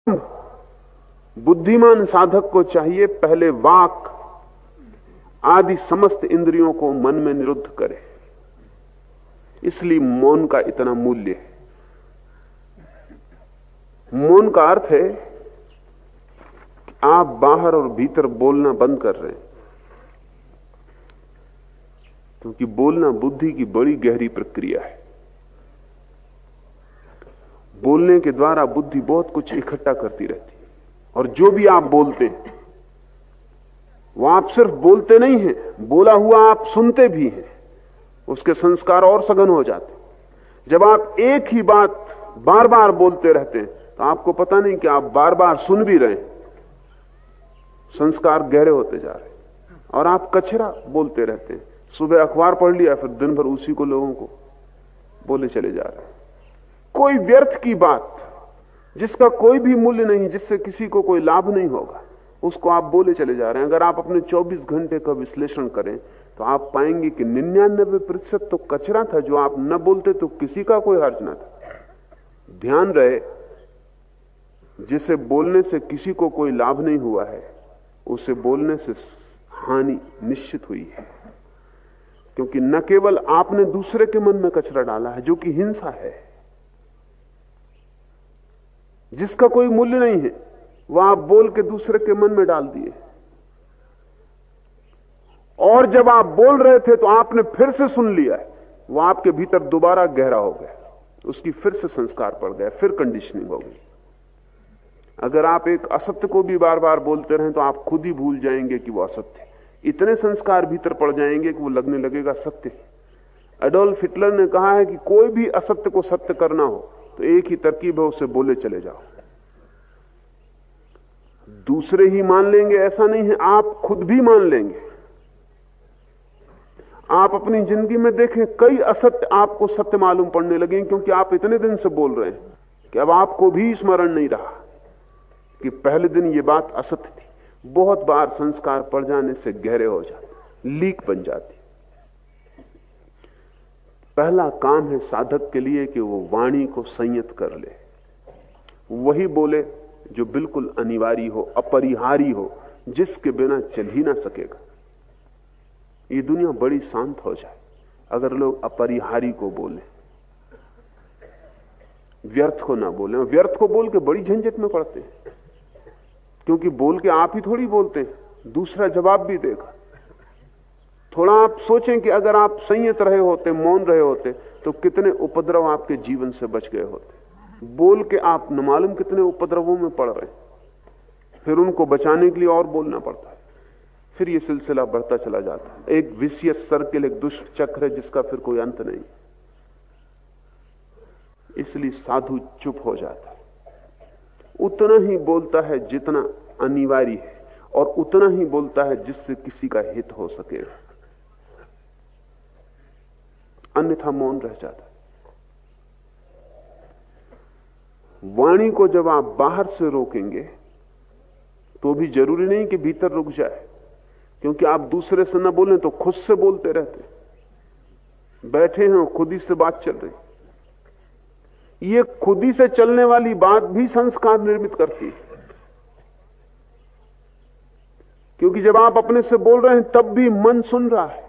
बुद्धिमान साधक को चाहिए पहले वाक आदि समस्त इंद्रियों को मन में निरुद्ध करे। इसलिए मौन का इतना मूल्य है। मौन का अर्थ है कि आप बाहर और भीतर बोलना बंद कर रहे हैं, क्योंकि बोलना बुद्धि की बड़ी गहरी प्रक्रिया है। बोलने के द्वारा बुद्धि बहुत कुछ इकट्ठा करती रहती है, और जो भी आप बोलते हैं वो आप सिर्फ बोलते नहीं हैं, बोला हुआ आप सुनते भी हैं। उसके संस्कार और सघन हो जाते हैं। जब आप एक ही बात बार बार बोलते रहते हैं तो आपको पता नहीं कि आप बार बार सुन भी रहे हैं। संस्कार गहरे होते जा रहे हैं। और आप कचरा बोलते रहते हैं। सुबह अखबार पढ़ लिया, फिर दिन भर उसी को लोगों को बोले चले जा रहे हैं। कोई व्यर्थ की बात जिसका कोई भी मूल्य नहीं, जिससे किसी को कोई लाभ नहीं होगा, उसको आप बोले चले जा रहे हैं। अगर आप अपने 24 घंटे का विश्लेषण करें तो आप पाएंगे कि 99% तो कचरा था जो आप न बोलते तो किसी का कोई हर्ज ना था। ध्यान रहे, जिसे बोलने से किसी को कोई लाभ नहीं हुआ है, उसे बोलने से हानि निश्चित हुई है। क्योंकि न केवल आपने दूसरे के मन में कचरा डाला है, जो कि हिंसा है, जिसका कोई मूल्य नहीं है, वह आप बोल के दूसरे के मन में डाल दिए। और जब आप बोल रहे थे तो आपने फिर से सुन लिया है, वह आपके भीतर दोबारा गहरा हो गया, उसकी फिर से संस्कार पड़ गया, फिर कंडीशनिंग हो गई। अगर आप एक असत्य को भी बार बार बोलते रहें तो आप खुद ही भूल जाएंगे कि वो असत्य है। इतने संस्कार भीतर पड़ जाएंगे कि वो लगने लगेगा सत्य। एडोल्फ हिटलर ने कहा है कि कोई भी असत्य को सत्य करना हो तो एक ही तरकीब है, उसे बोले चले जाओ। दूसरे ही मान लेंगे ऐसा नहीं है, आप खुद भी मान लेंगे। आप अपनी जिंदगी में देखें, कई असत्य आपको सत्य मालूम पड़ने लगे, क्योंकि आप इतने दिन से बोल रहे हैं कि अब आपको भी स्मरण नहीं रहा कि पहले दिन ये बात असत्य थी। बहुत बार संस्कार पड़ जाने से गहरे हो जाते, लीक बन जाती। पहला काम है साधक के लिए कि वो वाणी को संयत कर ले, वही बोले जो बिल्कुल अनिवार्य हो, अपरिहार्य हो, जिसके बिना चल ही ना सकेगा। ये दुनिया बड़ी शांत हो जाए अगर लोग अपरिहार्य को बोले, व्यर्थ को ना बोले। व्यर्थ को बोल के बड़ी झंझट में पड़ते हैं, क्योंकि बोल के आप ही थोड़ी बोलते हैं, दूसरा जवाब भी देगा। थोड़ा आप सोचें कि अगर आप संयत रहे होते, मौन रहे होते, तो कितने उपद्रव आपके जीवन से बच गए होते। बोल के आप न मालूम कितने उपद्रवों में पड़ रहे हैं, फिर उनको बचाने के लिए और बोलना पड़ता है। फिर ये सिलसिला बढ़ता चला जाता है, एक विशियस सर्किल, एक दुष्ट चक्र है जिसका फिर कोई अंत नहीं। इसलिए साधु चुप हो जाता है, उतना ही बोलता है जितना अनिवार्य है, और उतना ही बोलता है जिससे किसी का हित हो सके, अन्यथा मौन रह जाता है। वाणी को जब आप बाहर से रोकेंगे तो भी जरूरी नहीं कि भीतर रुक जाए, क्योंकि आप दूसरे से न बोलें तो खुद से बोलते रहते। बैठे हैं, खुद ही से बात चल रही। ये खुद ही से चलने वाली बात भी संस्कार निर्मित करती है, क्योंकि जब आप अपने से बोल रहे हैं तब भी मन सुन रहा है।